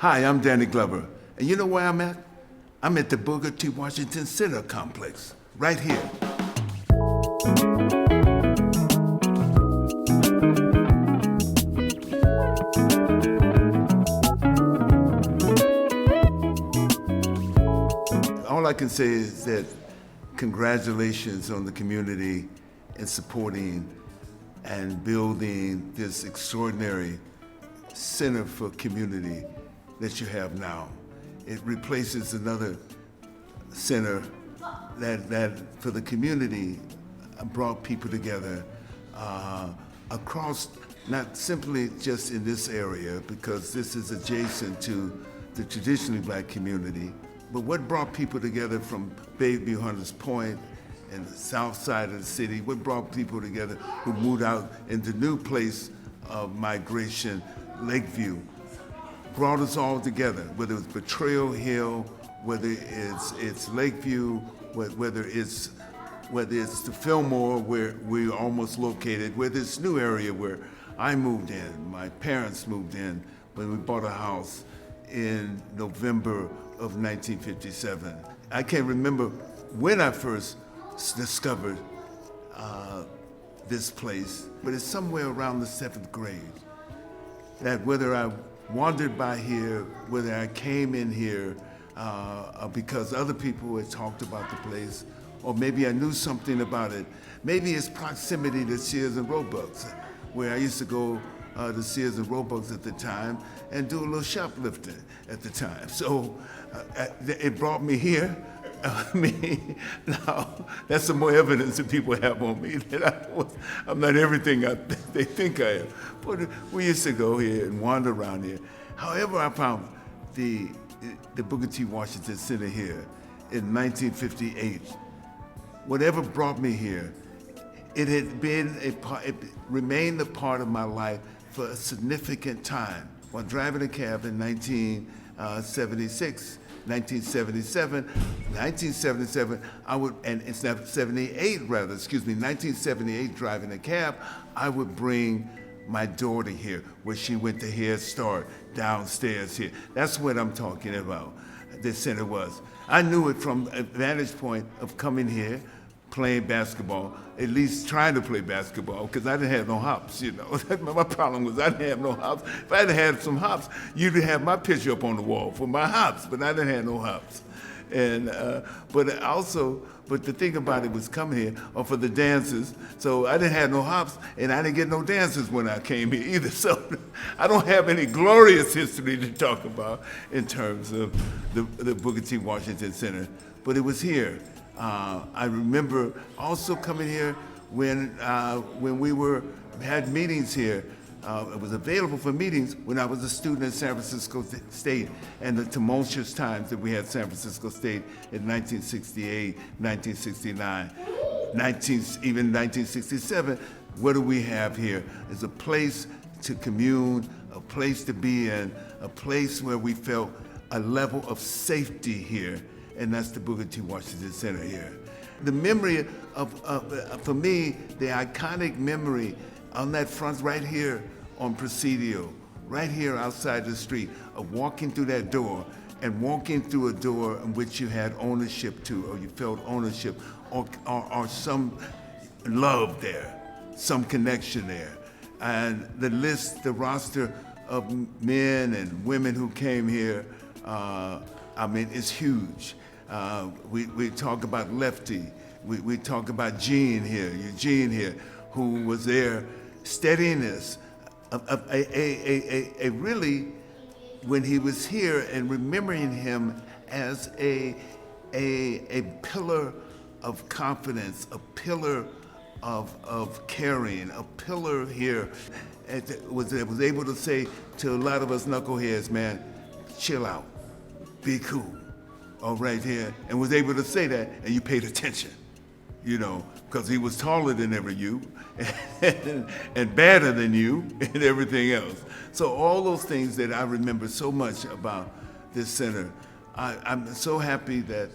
Hi, I'm Danny Glover, and you know where I'm at? I'm at the Booker T. Washington Center complex, right here. All I can say is that congratulations on the community in supporting and building this extraordinary center for community that you have now. It replaces another center that for the community brought people together across, not simply just in this area, because this is adjacent to the traditionally black community, but what brought people together from Bayview Hunters Point and the south side of the city, what brought people together who moved out in the new place of migration, Lakeview, brought us all together, whether it's Betrayal Hill, whether it's Lakeview, whether it's the Fillmore where we're almost located, whether it's new area where I moved in, my parents moved in when we bought a house in November of 1957. I can't remember when I first discovered this place, but it's somewhere around the 7th grade. That whether I wandered by here, whether I came in here because other people had talked about the place, or maybe I knew something about it. Maybe it's proximity to Sears and Roebuck's, where I used to go to Sears and Roebuck's at the time and do a little shoplifting at the time. So it brought me here. I mean, now that's some more evidence that people have on me that I'm not everything they think I am. But we used to go here and wander around here. However, I found the Booker T. Washington Center here in 1958. Whatever brought me here, it remained a part of my life for a significant time. While driving a cab in 1977, I would, and it's not 78 rather, excuse me, 1978 driving a cab, I would bring my daughter here, where she went to Head Start downstairs here. That's what I'm talking about, this center was. I knew it from a vantage point of coming here, playing basketball, at least trying to play basketball, because I didn't have no hops, you know. My problem was I didn't have no hops. If I had had some hops, you'd have my picture up on the wall for my hops, but I didn't have no hops. And but the thing about it was coming here, or for the dances, so I didn't have no hops, and I didn't get no dances when I came here either. So I don't have any glorious history to talk about in terms of the Booker T. Washington Center, but it was here. I remember also coming here when we had meetings here. It was available for meetings when I was a student at San Francisco State, and the tumultuous times that we had San Francisco State in 1968, 1969, even 1967. What do we have here? It's a place to commune, a place to be in, a place where we felt a level of safety here, and that's the Booker T. Washington Center here. The memory for me, the iconic memory on that front right here on Presidio, right here outside the street, of walking through that door and walking through a door in which you had ownership to, or you felt ownership, or some love there, some connection there. And the roster of men and women who came here, I mean, it's huge. We talk about Lefty, we talk about Eugene here, who was there, steadiness, a really, when he was here, and remembering him as a pillar of confidence, a pillar of caring, a pillar here, was able to say to a lot of us knuckleheads, man, chill out, be cool, all right here, and was able to say that, and you paid attention, you know, because he was taller than ever you, and badder than you, and everything else. So all those things that I remember so much about this center, I'm so happy that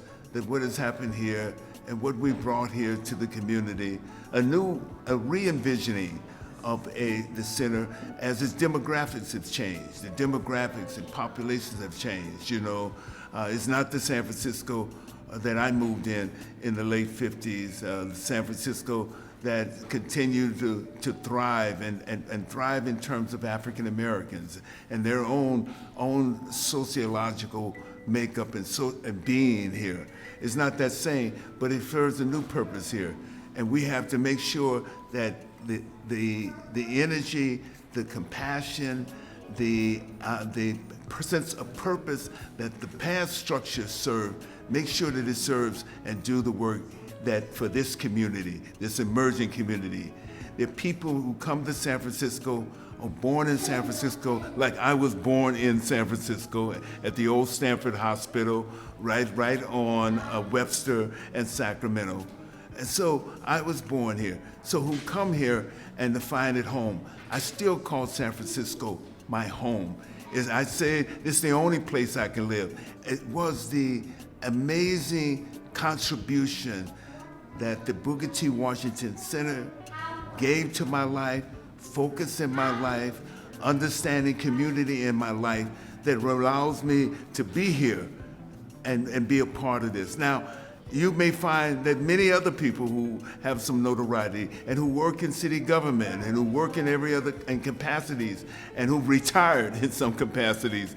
what has happened here and what we brought here to the community, a re-envisioning of the center as its demographics have changed. The demographics and populations have changed, you know. It's not the San Francisco that I moved in the late 50s, the San Francisco that continued to thrive and thrive in terms of African Americans and their own sociological makeup and being here. It's not that same, but it serves a new purpose here. And we have to make sure that the energy, the compassion, the sense of purpose that the past structures serve, make sure that it serves and do the work that for this community, this emerging community. There are people who come to San Francisco, are born in San Francisco, like I was born in San Francisco at the old Stanford Hospital, right on Webster and Sacramento. And so I was born here. So who come here and to find it home. I still call San Francisco my home. I say it's the only place I can live. It was the amazing contribution that the Booker T. Washington Center gave to my life, focus in my life, understanding community in my life that allows me to be here and be a part of this. Now, you may find that many other people who have some notoriety and who work in city government and who work in every other capacities and who retired in some capacities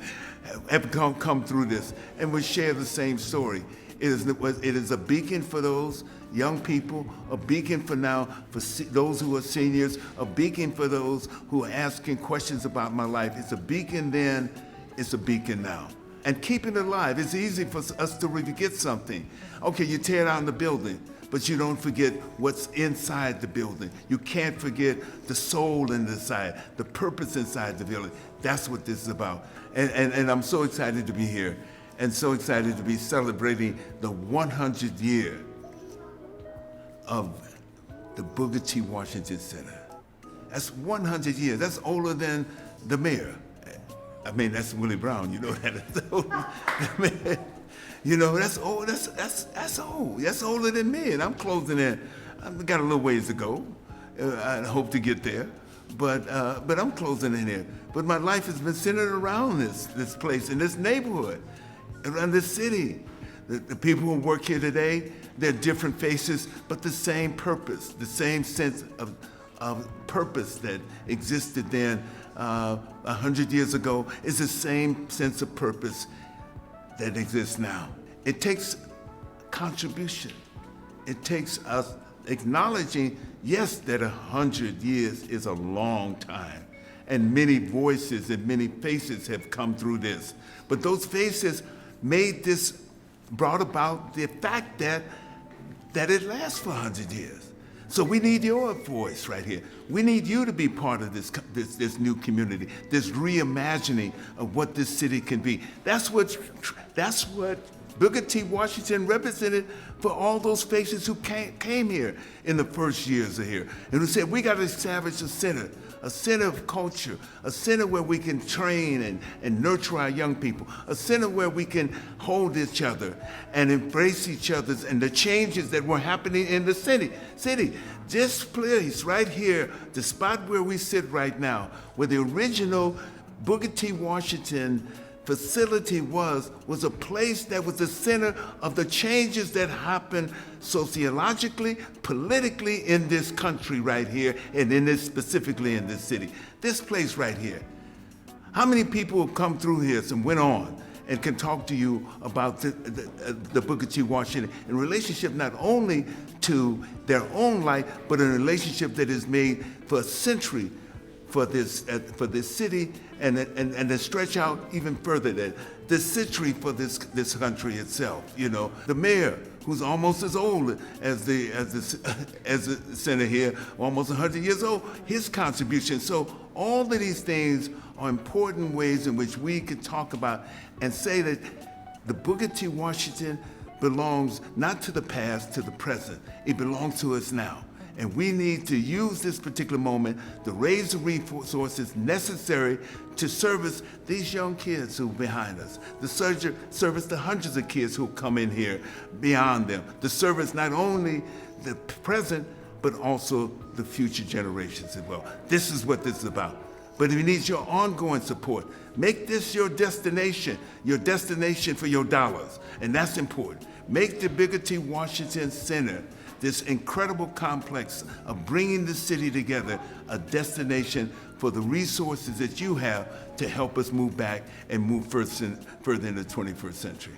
have come through this and will share the same story. It is a beacon for those young people, a beacon for now for those who are seniors, a beacon for those who are asking questions about my life. It's a beacon then, it's a beacon now. And keeping it alive, it's easy for us to forget something. Okay, you tear down the building, but you don't forget what's inside the building. You can't forget the soul inside, the purpose inside the building. That's what this is about. And I'm so excited to be here and so excited to be celebrating the 100th year of the Booker T. Washington Center. That's 100 years. That's older than the mayor. I mean, that's Willie Brown, you know that. You know, that's old. That's old. That's older than me, and I'm closing in. I've got a little ways to go. I hope to get there, but I'm closing in here. But my life has been centered around this place, in this neighborhood, around this city. The people who work here today, they're different faces, but the same purpose, the same sense of purpose that existed then 100 years ago is the same sense of purpose that exists now. It takes contribution. It takes us acknowledging, yes, that 100 years is a long time, and many voices and many faces have come through this. But those faces brought about the fact that it lasts for 100 years. So we need your voice right here. We need you to be part of this new community, this reimagining of what this city can be. That's what Booker T. Washington represented for all those faces who came here in the first years of here, and who said, we got to establish a center of culture, a center where we can train and nurture our young people, a center where we can hold each other and embrace each other and the changes that were happening in the city. This place right here, the spot where we sit right now, where the original Booker T. Washington facility was a place that was the center of the changes that happened sociologically, politically in this country right here, and specifically in this city. This place right here. How many people have come through here and went on and can talk to you about the Booker T. Washington in relationship not only to their own life, but in a relationship that is made for a century for this city, and to stretch out even further than this century for this country itself. You know, the mayor, who's almost as old as the center here, almost 100 years old, his contribution. So all of these things are important ways in which we can talk about and say that the Booker T. Washington belongs not to the past, to the present. It belongs to us now. And we need to use this particular moment to raise the resources necessary to service these young kids who are behind us, to service the hundreds of kids who come in here beyond them, to service not only the present, but also the future generations as well. This is what this is about. But it needs your ongoing support. Make this your destination for your dollars, and that's important. Make the Booker T. Washington Center, this incredible complex of bringing the city together, a destination for the resources that you have to help us move back and move further in the 21st century.